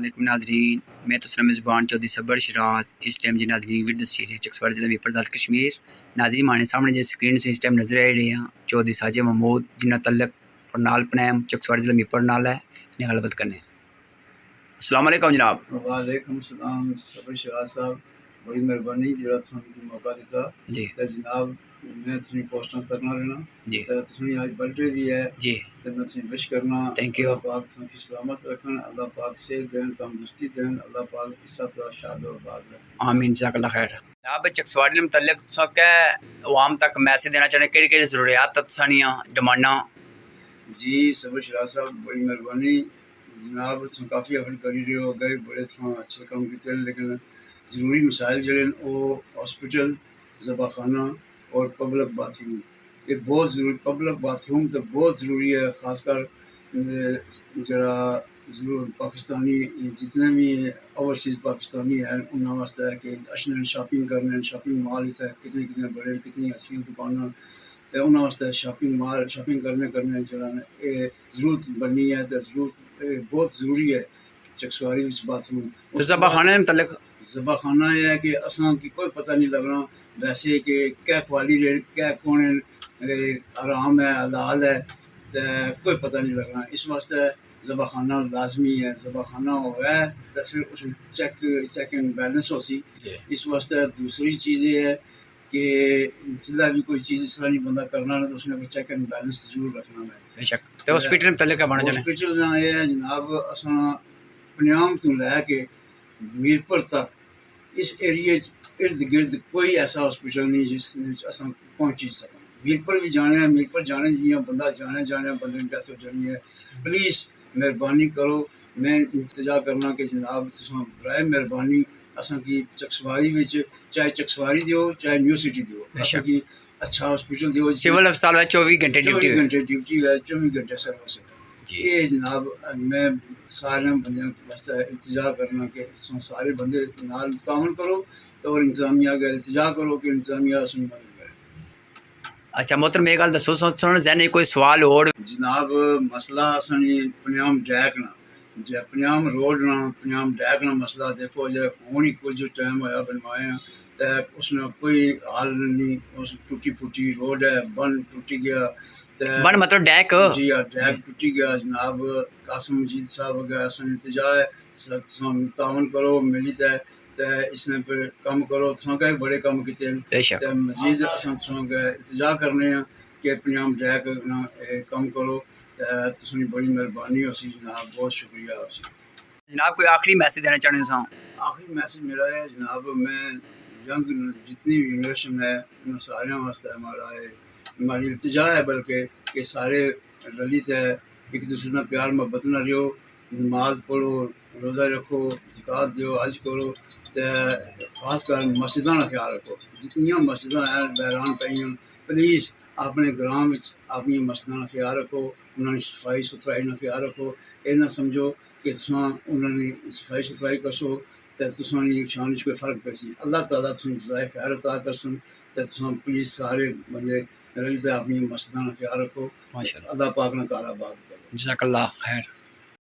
علیکم ناظرین، میں تو سلم زبان چودھری صبر شراز اس ٹائم جی ناظرین ویڈیو دسی رہے چکسوار ضلع میپرزاد کشمیر۔ ناظرین مانے سامنے جی سکرین سے اس ٹائم نظر آ رہے ہیں چودھری ساجد محمود جنہ تعلق فرنال پنیم چکسوار ضلع میپر نال ہے، انہیں غلبت کرنے۔ السلام علیکم جناب۔ وعلیکم السلام صبر شراز صاحب، بڑی مہربانی جڑا تساں موقع دیتا جی تے جناب میں تسیں پوسٹاں کرنا رہنا جی تے تسیں آج برتھ ڈے بھی ہے جی تے میں تسیں وش کرنا Thank you. اللہ پاک تساں کی سلامت رکھن، اللہ پاک صحت دین، تندرستی دین، اللہ پاک عزت و شاد و آباد رکھن۔ آمین، جزاک اللہ خیر۔ جناب چکسوار ضلع متعلق تساں کہ عوام تک میسج دینا چاہنے کہڑی کہڑی ضروریات تسانیاں ڈیمانڈاں؟ جی صبر شراز صاحب بڑی مہربانی جناب، تساں کافی ایفرٹ کری رہے ہو، گئے بڑے تساں اچھے کام کیتے ہیں، لیکن ضروری مسائل جڑے ہیں وہ ہاسپٹل، ذبح خانہ اور پبلک باتھ روم، یہ بہت ضروری، پبلک باتھ روم تو بہت ضروری ہے، خاص کر جڑا پاکستانی جتنے بھی اوورسیز پاکستانی ہیں انہوں واسطے ہے کہ اشن شاپنگ کرنے، شاپنگ مال اتنے کتنے کتنے بڑے کتنی اچھی دکاناں تے انہوں واسطے شاپنگ مال شاپنگ کرنے جڑا یہ ضرورت بنی ہے تے ضرورت بہت ضروری ہے چکسواری وچ باتھ روم۔ تو ذبح خانے متعلق ذبح خانہ یہ ہے کہ اساں کی کوئی پتہ نہیں لگنا ویسے کہ کیا کوالٹی کیا کون آرام ہے حلال ہے تے کوئی پتہ نہیں لگنا، اس واسطے ذبح خانہ لازمی ہے، ذبح خانہ ہوا ہے تو پھر اس چیک اینڈ بیلنس ہو سی۔ اس واسطے دوسری چیز یہ ہے کہ جلا بھی کوئی چیز اس طرح نہیں بندہ کرنا ہے تو اس نے کوئی چیک اینڈ بیلنس ضرور رکھنا ہے۔ بے شک۔ تو ہاسپٹل متعلق کیا بنا چاہنے؟ ہاسپٹل کا یہ ہے جناب، اساں پنیام تو لے کے میرپور تک اس ایریے ارد گرد کوئی ایسا ہاسپٹل نہیں جس اساں پہنچی سکیں۔ میرپور بھی جانے ہیں، میرپور جانے جیاں بندہ جانے بندے کی ڈیتھ ہو جانی ہے، پلیز مہربانی کرو، میں التجا کرنا کہ جناب تساں برائے مہربانی اساں کی چکسواری وچ چاہے چکسواری دیو چاہے نیو سٹی دیو اساں کی اچھا ہاسپٹل دیو، سول ہسپتال میں 24 گھنٹے ڈیوٹی 24 گھنٹے ڈیوٹی ہے، 24 گھنٹے سروس ہے جی۔ یہ جناب میں سارے بندے واسطے التجا کرنا کہ سارے بندے نال تعاون کرو اور انتظامیہ کا التجا کرو کہ انتظامیہ اس میں مدد کرے۔ اچھا محترم ایک گل دسو سن ذہن کوئی سوال اور جناب مسئلہ اسانی پنیام ڈیک نہ جے پنیام روڈ نہ پنیام ڈیک نہ مسئلہ دیکھو جے ہونی کچھ ٹائم ہویا بنوائے ہیں تے اس نے کوئی حال نہیں، اس ٹوٹی پھوٹی روڈ ہے، بن ٹوٹی گیا بن مطلب ڈیک جی ہاں ڈیک ٹوٹی گیا جناب۔ قاسم مجید صاحب وغیرہ سن التجا ہے تعاون کرو ملی تے اس نے پھر کام کرو، تساں کہ بڑے کام کیتے ہیں تے مزید اساں تساں کہ التجا کرنے ہیں کہ پنیام ڈیک نہ کام کرو تے تساں بڑی مہربانی ہوسی جناب، بہت شکریہ ہوسی۔ جناب کوئی آخری میسج دینا چاہنے سو؟ آخری میسج میرا ہے جناب، میں ینگ جتنی بھی جنریشن ہے ان سارے واسطے ہماری التجا ہے بلکہ کہ سارے رلیت ہے ایک دوسرے نہ پیار محبت نہ رہو، نماز پڑھو، روزہ رکھو، زکوٰۃ دیو، حج کرو تے خاص کر مسجداں کا خیال رکھو، جتنیاں مسجداں ہیں بحران پہ پلیز اپنے گراں میں اپنی مسجداں کا خیال رکھو، انہوں نے صفائی ستھرائی کا خیال رکھو، یہ نہ سمجھو کہ تساں انہوں نے صفائی ستھرائی کرسو تے تساں کی شان وچ کوئی فرق پیسی، اللہ تعالیٰ تساں جزائے خیر عطا کرسن تے تساں پلیز سارے بندے رل تے اپنی مسجداں کا خیال رکھو، اللہ پاک نہ کار آباد کرو۔ جزاک اللہ خیر۔